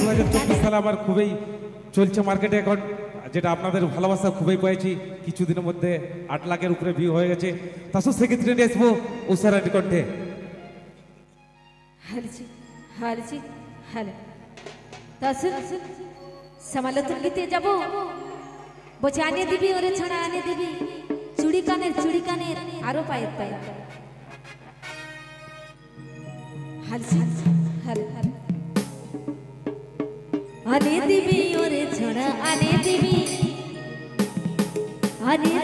2024 সালে আমার খুবই চলছে মার্কেটে এখন, যেটা আপনাদের ভালোবাসা খুবই পেয়েছি। কিছুদিনের মধ্যে 8 লাখের উপরে ভিউ হয়ে গেছে। তাছাড়া সেক্ষেত্রে নিয়ে আসবো উষারানী কণ্ঠে। সমালোচনীতে যাব বসে আনে দিবি ওরে ছাড়া আনে দিবি চুড়ি কানের আরো পায়ের পায়ে আনে দিবি ওরে ছড়া আনে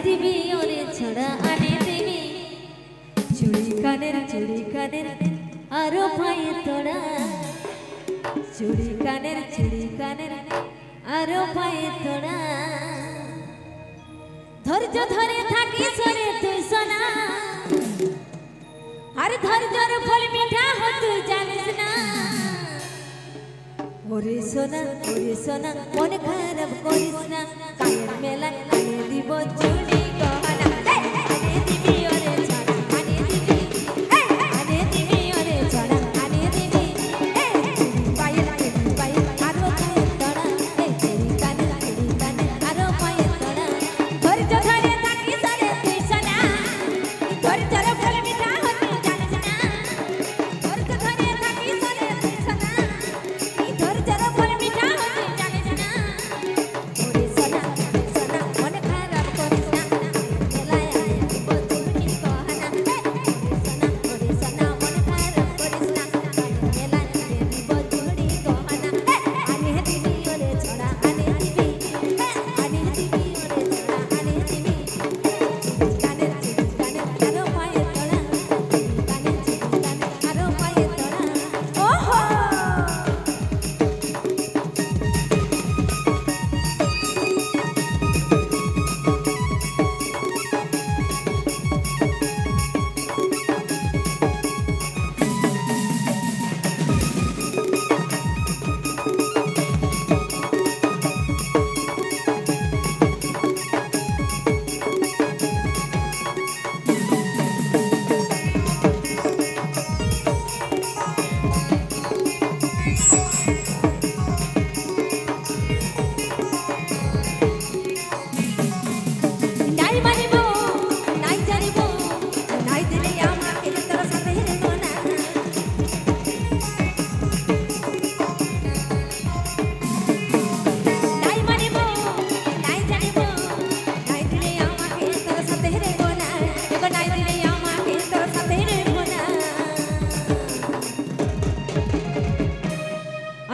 দিবি ওরে ছড়া আনে দিবি চুড়ি কানের আরো পায়ে তোড়া চুড়ি কানের আরো পায়ে তোড়া ধৈর্য ধরে থাকি সরে তুই সোনা আর ধৈর্যর ফল মিঠা হয় তুই জানিস না ওরে সোনা মন খারাপ করিস না কায়ের মেলা আনে দিব চুড়ি গহনা আনে দিবি ওরে ছড়া আনে দিবি আনে দিবি ওরে ছড়া আনে দিবি পায়ের আরো পায়ের তোড়া চুড়ি কানের আরো পায়ের তোড়া ধৈর্য ধরে থাকি সরে তুই সোনা ধৈর্যর ফল মিঠা হয় তুই জানিস না ধৈর্য ধরে থাকি সরে তুই সোনা ধৈর্যর ফল মিঠা হয় তুই জানিস না ওরে সোনা মন খারাপ করিস না মেলায় আয় দিব চুড়ি গহনা ওরে সোনা মন খারাপ করিস না মেলায় আয় দিব চুড়ি গহনা আনে দিবি ওরে ছড়া আনে দিবি ওরে ছড়া আনে দিবি কানের আরো পায়ে তোড়া কানের আরো পায়ে তোড়া ওহো নাই মানিব নাই জানিব নাই দিলে আমাকে তোর সাথে হেরব না নাই মানিব নাই জানিব নাই দিলে আমাকে তোর সাথে হেরব না নাই দিলে আমাকে তোর সাথে হেরব না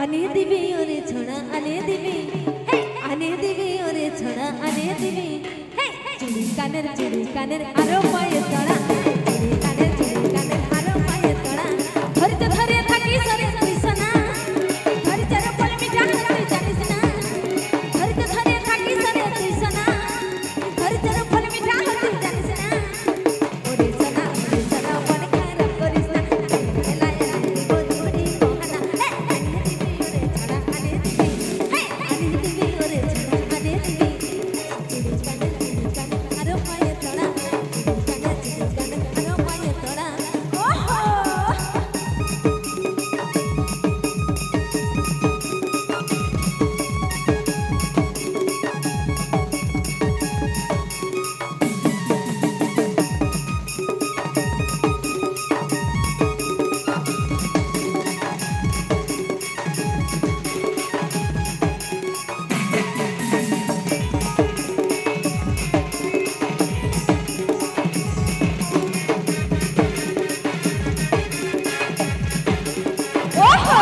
আনে দিবি ওরে ছড়া আনে দিবি ওরে ছড়া আনে দিবি চুড়ি কানের আরো পায়ে তোড়া চুড়ি কানের আরো পায়ে তোড়া ধৈর্য ধরে থাকি সরে তুই সোনা ধৈর্যর ফল মিঠা তুই জানিস না ধৈর্য ধরে থাকি সরে তুই সোনা ধৈর্যর ফল মিঠা তুই জানিস না ওরে সোনা মন খারাপ করিস না মেলায় আয় দিব চুড়ি গহনা আনে দিবি ওরে ছড়া আনে দিবি ওরে ছড়া আনে দিবি চুড়ি কানের আরো পায়ে তোড়া কানের আরো পায়ে তোড়া ওহো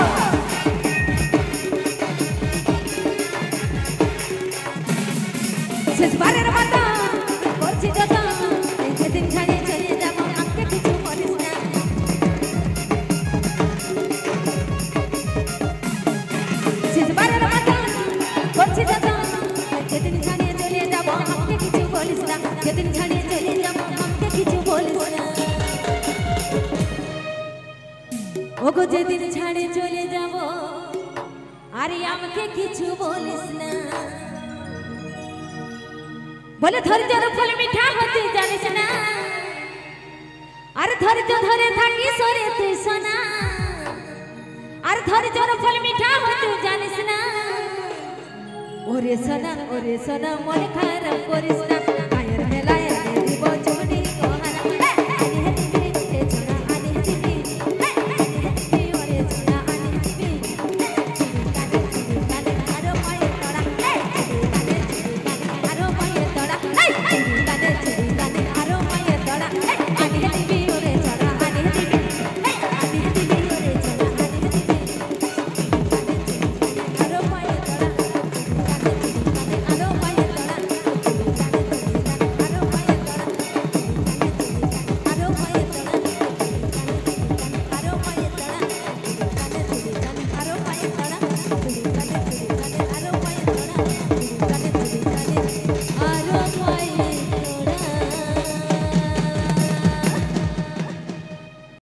শেষবারের মতো করছি যত যেদিন ছাড়িয়ে চলে যাব আমাকে কিছু বলিস না শেষবারের মতো করছি যত যেদিন ছাড়িয়ে চলে যাব আমাকে কিছু বলিস না যেদিন ছাড়িয়ে চলে যাব আমাকে কিছু বলিস না ওগো যেদিন ছাড়ে চলে যাব আরে আমাকে কিছু বলিস না বলে ধৈর্যর ফল মিঠা হতে জানিস না আর ধৈর্য ধরে থাকি সরে তুই সোনা আর ধৈর্যর ফল মিঠা হয় তুই জানিস না। ওরে সোনা মন খারাপ করিস না।